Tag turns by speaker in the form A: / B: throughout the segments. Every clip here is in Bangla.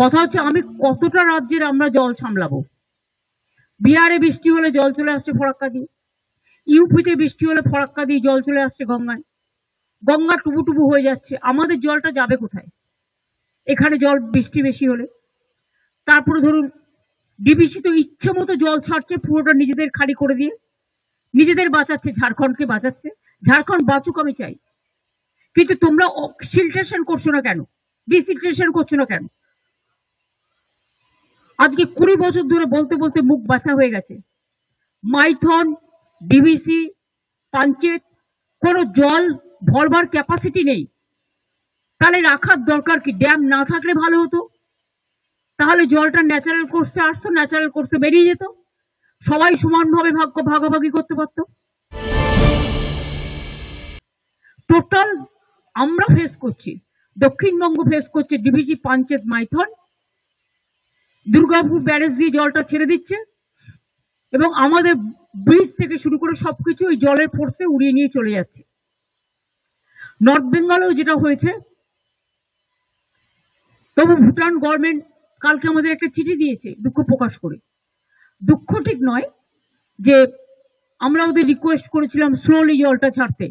A: কথা হচ্ছে আমি কতটা রাজ্যের আমরা জল সামলাবো। বিহারে বৃষ্টি হলে জল চলে আসছে ফরাক্কা দিয়ে, ইউপিতে বৃষ্টি হলে ফরাক্কা দিয়ে জল চলে আসছে গঙ্গায়, গঙ্গা টুবু হয়ে যাচ্ছে। আমাদের জলটা যাবে কোথায়? এখানে জল বৃষ্টি বেশি হলে। তারপরে ধরুন ডিবিসি তো ইচ্ছে মতো জল ছাড়ছে, পুরোটা নিজেদের খালি করে দিয়ে নিজেদের বাঁচাচ্ছে, ঝাড়খণ্ডকে বাঁচাচ্ছে। ঝাড়খণ্ড বাঁচুক আমি চাই, কিন্তু তোমরা সিলট্রেশন করছো না কেন? ডিসিলট্রেশন করছো না কেন? আজকে 20 বছর ধরে বলতে বলতে মুখ ব্যথা হয়ে গেছে। মাইথন, ডিবিসি, পাঞ্চেত কোনো জল ভরবার ক্যাপাসিটি নেই। তাহলে রাখার দরকার কি? ড্যাম না থাকলে ভালো হতো, তাহলে জলটা ন্যাচারাল কোর্সে আসতো, ন্যাচারাল কোর্সে বেরিয়ে যেত, সবাই সমানভাবে ভাগাভাগি করতে পারত। টোটাল আমরা ফেস করছি, দক্ষিণবঙ্গ ফেস করছে ডিবিসি, পাঞ্চেত, মাইথন। দুর্গাপুর ব্যারেজ দিয়ে জলটা ছেড়ে দিচ্ছে এবং আমাদের ব্রিজ থেকে শুরু করে সবকিছু ওই জলের ফোর্সে উড়িয়ে নিয়ে চলে যাচ্ছে। নর্থ বেঙ্গলেও যেটা হয়েছে, তবু ভুটান গভর্নমেন্ট কালকে আমাদের একটা চিঠি দিয়েছে দুঃখ প্রকাশ করে। দুঃখ ঠিক নয়, যে আমরা ওদের রিকোয়েস্ট করেছিলাম স্লোলি জলটা ছাড়তে,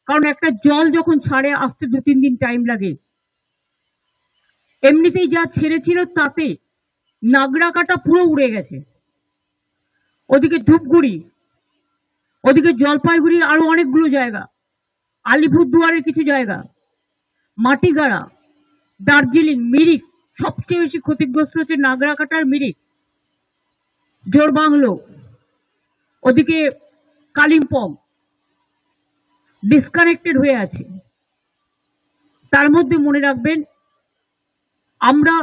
A: কারণ একটা জল যখন ছাড়ে আসতে 2-3 দিন টাইম লাগে। এমনিতেই যা ছেড়েছিল তাতে নাগরাকাটা পুরো উড়ে গেছে, ওদিকে ধূপগুড়ি, ওদিকে জলপাইগুড়ির আরো অনেকগুলো জায়গা, আলিপুরদুয়ারের কিছু জায়গা, মাটিগাড়া, দার্জিলিং, মিরিক, সবচেয়ে বেশি ক্ষতিগ্রস্ত হচ্ছে নাগরাকাটার মিরিক, জোরবাংলো, ওদিকে কালিম্পং ডিসকানেক্টেড হয়ে আছে। তার মধ্যে মনে রাখবেন আমরা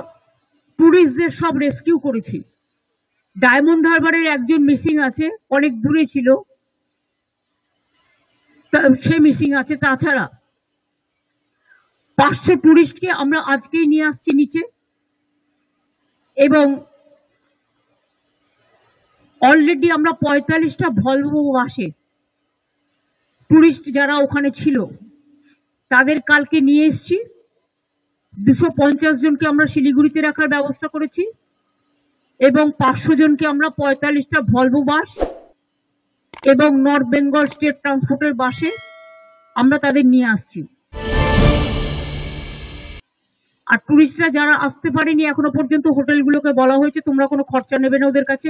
A: টুরিস্টদের সব রেস্কিউ করেছি। ডায়মন্ড হারবারের একজন মিসিং আছে, অনেক দূরে ছিল, সে মিসিং আছে। তাছাড়া 500 টুরিস্টকে আমরা আজকেই নিয়ে আসছি নিচে, এবং অলরেডি আমরা 45টা ভলভো বাসে টুরিস্ট যারা ওখানে ছিল তাদের কালকে নিয়ে এসছি। 250 জনকে আমরা শিলিগুড়িতে রাখার ব্যবস্থা করেছি এবং 500 জনকে আমরা 45টা ভলভো বাস এবং নর্থ বেঙ্গল স্টেট ট্রান্সপোর্টের বাসে আমরা তাদের নিয়ে আসছি। আর টুরিস্টরা যারা আসতে পারেনি এখনো পর্যন্ত, হোটেলগুলোকে বলা হয়েছে তোমরা কোনো খরচা নেবে না ওদের কাছে,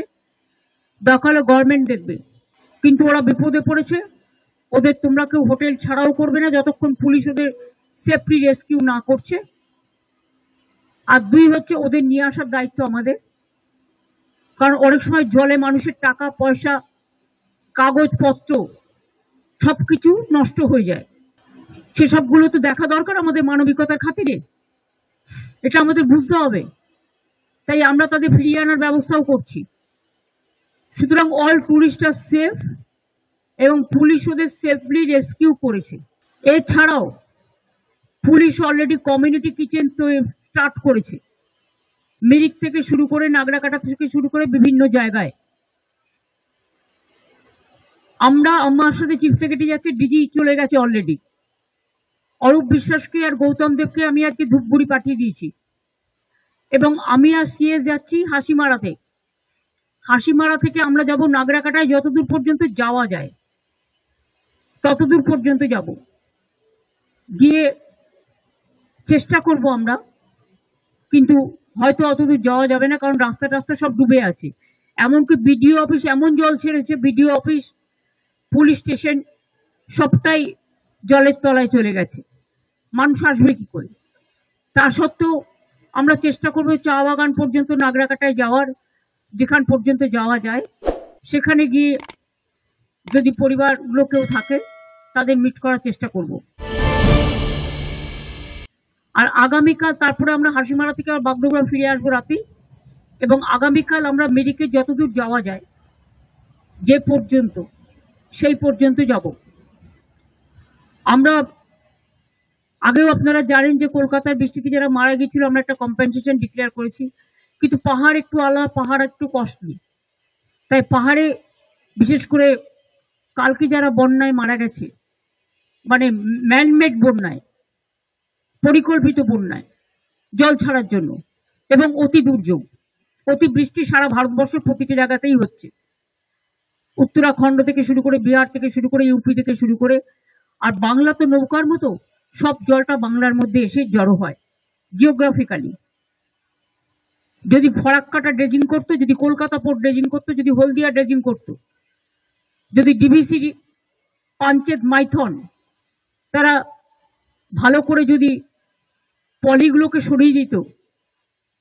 A: দরকার হলে গভর্নমেন্ট দেখবে। কিন্তু ওরা বিপদে পড়েছে, ওদের তোমরা কেউ হোটেল ছাড়াও করবে না যতক্ষণ পুলিশ ওদের সেফটি রেস্কিউ না করছে। আর 2 হচ্ছে ওদের নিয়ে আসার দায়িত্ব আমাদের, কারণ অনেক সময় জলে মানুষের টাকা পয়সা, কাগজপত্র সবকিছু নষ্ট হয়ে যায়, সেসবগুলো তো দেখা দরকার আমাদের মানবিকতার খাতিরে, এটা আমাদের বুঝতে হবে। তাই আমরা তাদের ফিরিয়ে আনার ব্যবস্থাও করছি। সুতরাং অল টুরিস্ট আর সেফ এবং পুলিশ ওদের সেফলি রেস্কিউ করেছে। এছাড়াও পুলিশ অলরেডি কমিউনিটি কিচেন তো স্টার্ট করেছে, মিরিক থেকে শুরু করে নাগরাকাটা থেকে শুরু করে বিভিন্ন জায়গায়। আমরা, আমার সাথে চিফ সেক্রেটারি যাচ্ছে, ডিজি চলে গেছে অলরেডি। অরূপ বিশ্বাসকে আর গৌতম দেবকে আমি আজকে ধূপগুড়ি পাঠিয়ে দিয়েছি, এবং আমি আর সিএস যাচ্ছি হাসিমারাতে। হাসিমারা থেকে আমরা যাব নাগরাকাটায়, যতদূর পর্যন্ত যাওয়া যায় ততদূর পর্যন্ত যাব, গিয়ে চেষ্টা করব আমরা, কিন্তু হয়তো অতদূর যাওয়া যাবে না, কারণ রাস্তা টাস্তা সব ডুবে আছে। এমনকি বিডিও অফিস এমন জল ছেড়েছে, বিডিও অফিস, পুলিশ স্টেশন সবটাই জলের তলায় চলে গেছে, মানুষ আসবে কি করে? তা সত্ত্বেও আমরা চেষ্টা করবো চা বাগান পর্যন্ত নাগরাকাটায় যাওয়ার, যেখান পর্যন্ত যাওয়া যায় সেখানে গিয়ে যদি পরিবারগুলো কেউ থাকে তাদের মিট করার চেষ্টা করব। আর আগামীকাল তারপরে আমরা হাসিমারা থেকে আর বাগডোগরা ফিরে আসবো রাতে, এবং আগামীকাল আমরা মিরিকে যতদূর যাওয়া যায় যে পর্যন্ত, সেই পর্যন্ত যাব। আমরা আগেও আপনারা জানেন যে কলকাতার বৃষ্টিতে যারা মারা গিয়েছিল আমরা একটা কম্পেনসেশন ডিক্লেয়ার করেছি, কিন্তু পাহাড় একটু আলাদা, পাহাড় একটু কস্টলি। তাই পাহাড়ে বিশেষ করে কালকে যারা বন্যায় মারা গেছে, মানে ম্যানমেড বন্যায়, পরিকল্পিত বন্যায় জল ছাড়ার জন্য, এবং অতি দুর্যোগ, অতিবৃষ্টি সারা ভারতবর্ষের প্রতিটি জায়গাতেই হচ্ছে। উত্তরাখণ্ড থেকে শুরু করে, বিহার থেকে শুরু করে, ইউপি থেকে শুরু করে, আর বাংলা তো নৌকার মতো, সব জলটা বাংলার মধ্যে এসে জড়ো হয় জিওগ্রাফিক্যালি। যদি ফরাক্কাটা ড্রেজিং করতো, যদি কলকাতা পোর্ট ড্রেজিং করতো, যদি হলদিয়া ড্রেজিং করতো, যদি ডিভিসি, পাঞ্চেত, মাইথন তারা ভালো করে যদি পলিগুলোকে সরিয়ে দিত,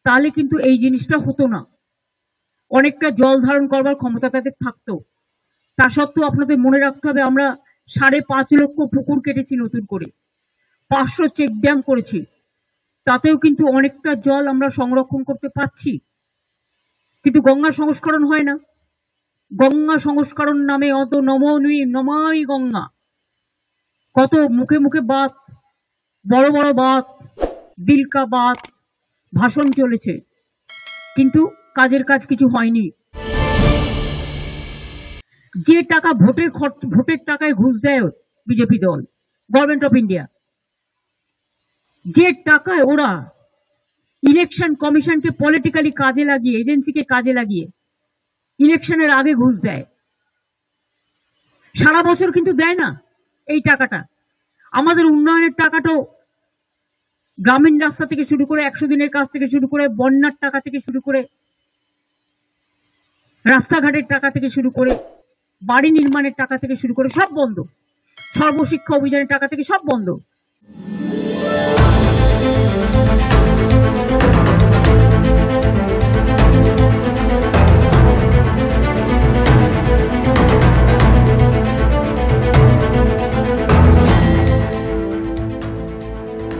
A: তাহলে কিন্তু এই জিনিসটা হতো না। অনেকটা জল ধারণ করবার ক্ষমতা তাদের থাকতো। তা সত্ত্বেও আপনাদের মনে রাখতে হবে, আমরা 5.5 লক্ষ পুকুর কেটেছি নতুন করে, 500 চেক ড্যাম করেছি, তাতেও কিন্তু অনেকটা জল আমরা সংরক্ষণ করতে পারছি। কিন্তু গঙ্গা সংস্করণ হয় না। গঙ্গা সংস্করণ নামে অত নমাই গঙ্গা, কত মুখে মুখে বাত, বড় বড় বাত, দিল কা বাত ভাষণ চলেছে, কিন্তু কাজের কাজ কিছু হয়নি। যে টাকা ভোটের টাকায় ঘুষ দেয় বিজেপি দল, গভর্নমেন্ট অফ ইন্ডিয়া, যে টাকায় ওরা ইলেকশন কমিশনকে পলিটিক্যালি কাজে লাগিয়ে, এজেন্সিকে কাজে লাগিয়ে ইলেকশনের আগে ঘুষ দেয়, সারা বছর কিন্তু দেয় না এই টাকাটা। আমাদের উন্নয়নের টাকাটাও গ্রামীণ রাস্তা থেকে শুরু করে, 100 দিনের কাজ থেকে শুরু করে, বন্যার টাকা থেকে শুরু করে, রাস্তাঘাটের টাকা থেকে শুরু করে, বাড়ি নির্মাণের টাকা থেকে শুরু করে সব বন্ধ। সর্বশিক্ষা অভিযানের টাকা থেকে সব বন্ধ।